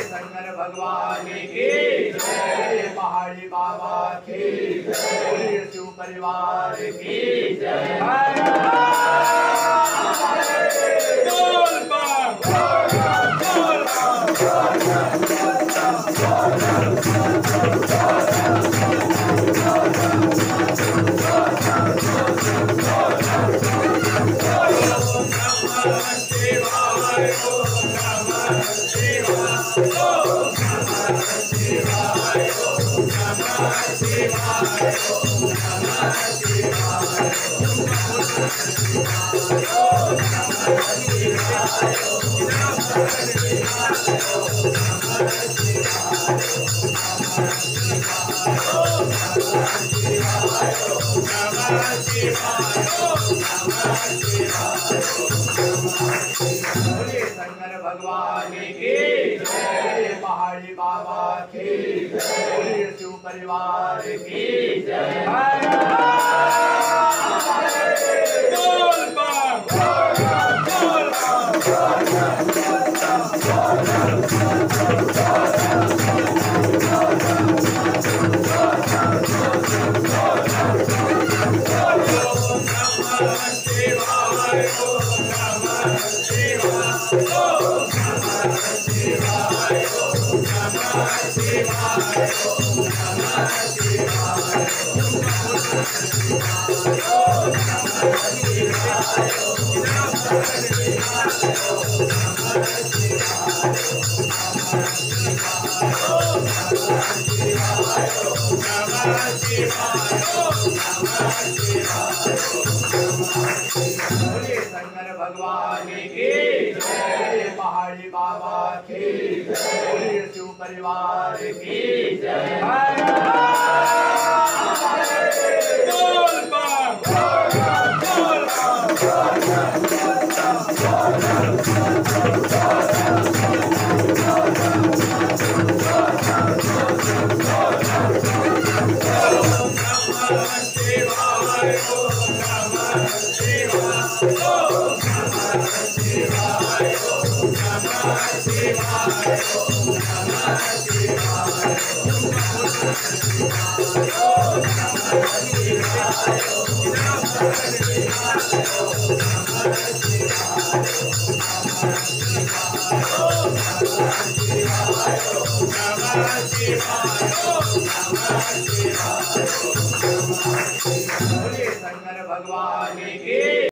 शंकर भगवान की जय, पहाड़ी बाबा की जय, शिव परिवार की जय। शंकर भगवान की जय, पहाड़ी बाबा की जय, शिव परिवार की जय। शंकर भगवान की जय, पहाड़ी बाबा की जय, शिव परिवार की जय। शंकर भगवान की